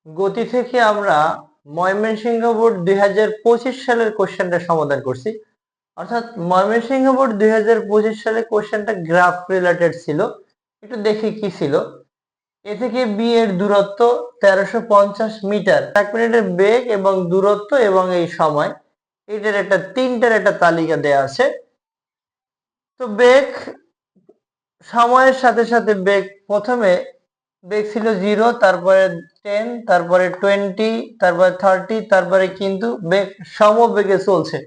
গতি থেকে আমরা ময়মনসিংহ বোর্ড 2025 সালের কোশ্চেনটা সমাধান করছি। অর্থাৎ ময়মনসিংহ বোর্ড 2025 সালে কোশ্চেনটা গ্রাফ রিলেটেড ছিল। একটু দেখি কি ছিল। এ থেকে বি এর দূরত্ব 1350 মিটার, 1 মিনিটের বেগ এবং দূরত্ব এবং এই সময়, এটার তিনটার একটা তালিকা দেয়া আছে। তো বেগ সময়ের সাথে সাথে বেগ প্রথমে বেগ ছিল 0, তারপরে 10, তারপরে 20, তারপরে 30, তারপরে কিন্তু বেগ সমবেগে চলছে।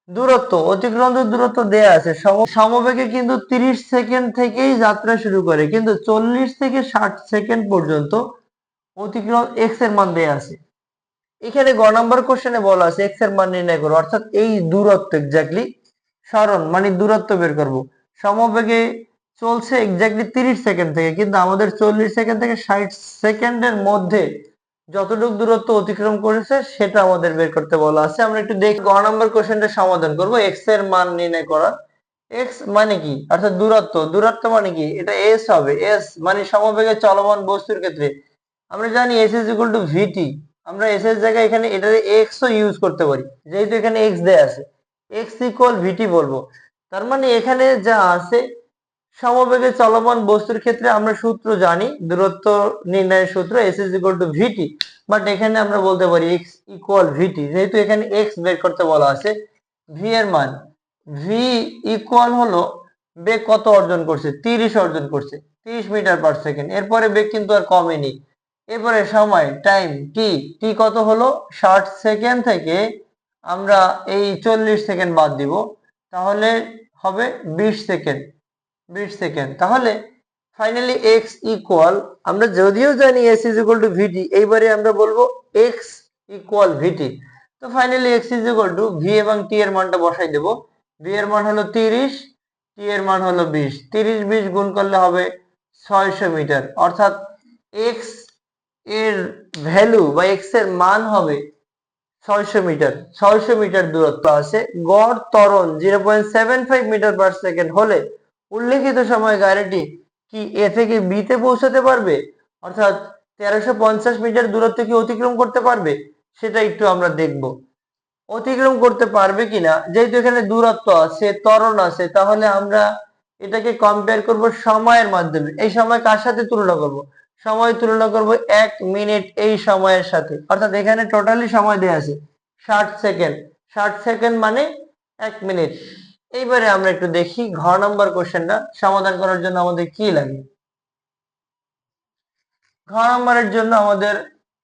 দূরত্ব অতিক্রান্ত দূরত্ব দেয়া আছে, সমবেগে কিন্তু 30 সেকেন্ড থেকেই যাত্রা শুরু করে, কিন্তু 40 থেকে 60 সেকেন্ড পর্যন্ত অতিক্রম এক্স এর মান দেয়া আছে। এখানে গ নাম্বার কোশ্চেনে বলা আছে এক্স এর মান নির্ণয় করো, অর্থাৎ এই দূরত্ব এক্স্যাক্টলি সরণ মানে দূরত্ব বের করব। সমবেগে চলছে এক্স্যাক্টলি 30 সেকেন্ড থেকে, কিন্তু আমাদের 40 সেকেন্ড থেকে 60 সেকেন্ডের মধ্যে যতটুকু দূরত্ব অতিক্রম করেছে সেটা আমাদের বের করতে বলা আছে। আমরা একটু দেখি গ নাম্বার কোশ্চেনটা সমাধান করব। এক্স এর মান নির্ণয় করা। এক্স মানে কি, অর্থাৎ দূরত্ব মানে কি, এটা এস হবে। এস মানে সমবেগে চলমান বস্তুর ক্ষেত্রে আমরা জানি এস ইজ ইকুয়াল টু ভিটি। আমরা এস এর জায়গায় এখানে এটাতে এক্স ও ইউজ করতে পারি, যেহেতু এখানে এক্স দেয়া আছে। এক্স ইকুয়াল ভিটি বলবো। তার মানে এখানে যা আছে সমবেগে চলমান বস্তুর ক্ষেত্রে আমরা সূত্র জানি, দূরত্ব নির্ণয়ের সূত্র S is equal to VT. But এখানে আমরা বলতে পারি এক্স ইকুয়াল ভিটি, যেহেতু এখানে এক্স বের করতে বলা আছে। ভি এর মান, ভি ইকুয়াল হলো বেগ কত অর্জন করছে, 30 অর্জন করছে, 30 মিটার পার সেকেন্ড। এরপরে বেগ কিন্তু আর কমেনি। এরপরে সময় টাইম টি, টি কত হলো 60 সেকেন্ড থেকে আমরা এই 40 সেকেন্ড বাদ দিব, তাহলে হবে 20 সেকেন্ড। 20 সেকেন্ড। তাহলে ফাইনালি এক্স ইকুয়াল, আমরা যদিও জানি এস ইজ ইকুয়াল টু ভিটি, এইবারে আমরা বলবো এক্স ইকুয়াল ভিটি। তো finally x is equal two V এবং টি এর মানটা বসাই দেব। ভি এর মান হলো 30, টি এর মান হলো 20। 30 20 গুণ করলে হবে 600 মিটার। অর্থাৎ এক্স এর ভ্যালু বা এক্স এর মান হবে 600 মিটার। 600 মিটার দূরত্ব আছে। গড় ত্বরণ 0.75 মিটার পার সেকেন্ড হলে উল্লেখিত সময় গাড়িটি কি এ থেকে বি তে পৌঁছাতে পারবে, অর্থাৎ 1350 মিটার দূরত্ব কি অতিক্রম করতে পারবে, সেটা একটু আমরা দেখব। অতিক্রম করতে পারবে কিনা, যেহেতু এখানে দূরত্ব আছে, ত্বরণ আছে, তাহলে আমরা এটাকে কম্পেয়ার করব সময়ের মাধ্যমে। এই সময় কার সাথে তুলনা করব, সময় তুলনা করব 1 মিনিট এই সময়ের সাথে। অর্থাৎ এখানে টোটালি সময় দেয়া আছে 60 সেকেন্ড। 60 সেকেন্ড মানে 1 মিনিট। এইবারে আমরা একটু দেখি ঘ নাম্বার কোশ্চেনটা সমাধান করার জন্য আমাদের কি লাগে। ঘ নাম্বারের জন্য আমাদের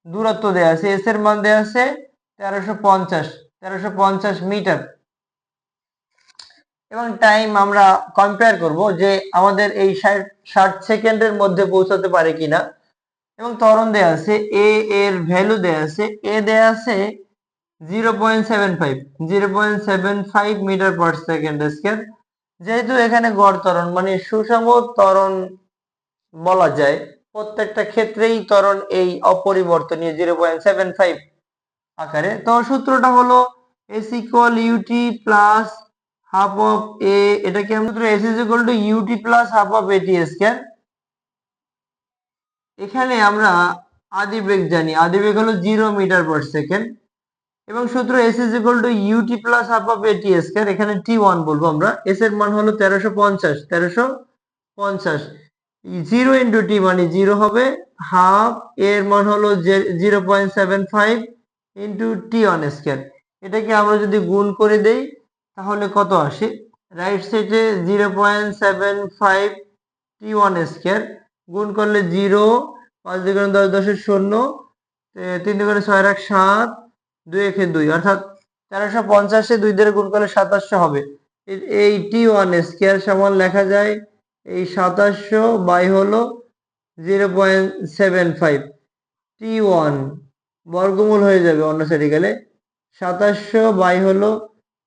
দূরত্ব দেয়া আছে, এস এর মান দেয়া আছে 1350 মিটার, এবং টাইম আমরা কম্পেয়ার করব যে আমাদের এই 60 সেকেন্ডের মধ্যে পৌঁছাতে পারে কিনা। এবং ত্বরণ দেয়া আছে, এ এর ভ্যালু দেয়া আছে, এ দেয়া আছে 0.75 মিটার পার সেকেন্ড স্কয়ার। যেহেতু এখানে গড় ত্বরণ মানে সুষম ত্বরণ বলা যায়, প্রত্যেকটা ক্ষেত্রেই ত্বরণ এই অপরিবর্তনীয় 0.75 আকারে। তো সূত্রটা হলো s equal ut plus half of a, এটাকে আমরা s is equal to UT plus half of এটি স্কয়ার। এখানে আমরা আদি বেগ জানি, আদি বেগ হলো 0 মিটার পার সেকেন্ড, এবং সূত্র S is equal to UT plus half of এটি স্কয়ার। এখানে টি ওয়ান বলবো আমরা। এস এর মান হলো 1350, 0 ইন্টু টি মানে 0 হবে, হাফ এর মান হলো 0.75 ইন্টু টি ওয়ান স্কয়ার। এটাকে আমরা যদি গুণ করে দেই তাহলে কত আসে, রাইট সাইডে 0.75 টি ওয়ান স্কয়ার গুণ করলে 0, 5 2 10 10 শূন্য, 3 2 6 1 7, 2 1 2, অর্থাৎ 1350 2 দিয়ে গুণ করলে 2700 হবে। এই টি ওয়ান স্কয়ার সমান লেখা যায় এই 2700 বাই হলো 0.75, টি ওয়ান বর্গমূল হয়ে যাবে অন্য সাইডে গেলে, 2700 বাই হলো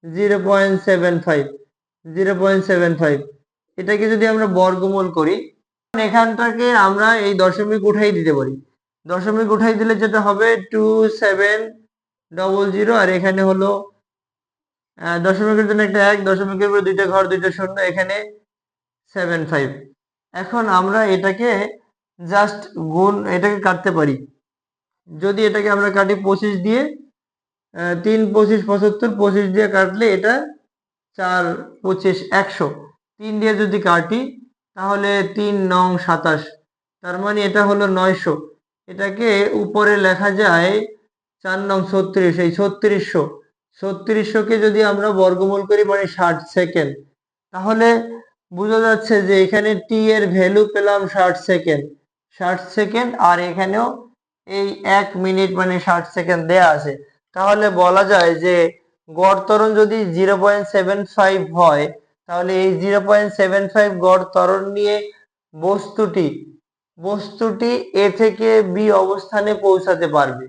0.75, এটাকে যদি আমরা বর্গমূল করি, এখানটাকে আমরা এই দশমিক উঠাই দিতে পারি। দশমিক উঠাই দিলে যেটা হবে 2700, আর এখানে হলো দশমিকের জন্য একটা 1, দশমিকের উপরে দুইটা ঘর দুইটা শূন্য, এখানে 75। এখন আমরা এটাকে জাস্ট গুণ, এটাকে কাটতে পারি। যদি এটাকে আমরা কাটি 25 দিয়ে, 3 25 75, 25 দিয়ে কাটলে এটা 4 25 100, 3 দিয়ে যদি কাটি তাহলে 3 9 27, তার মানে এটা হলো 900। এটাকে উপরে লেখা যায় 4 9 36, এই 3600, 3600 কে যদি আমরা বর্গমূল করি মানে 60 সেকেন্ড, তাহলে বোঝা যাচ্ছে যে এখানে টি এর ভ্যালু পেলাম 60 সেকেন্ড, 60 সেকেন্ড, আর এখানেও এই 1 মিনিট মানে 60 সেকেন্ড দেয়া আছে। তাহলে বলা যায় যে গড় ত্বরণ যদি 0.75 হয়, তাহলে এই 0.75 গড় ত্বরণ নিয়ে বস্তুটি এ থেকে বি অবস্থানে পৌঁছাতে পারবে।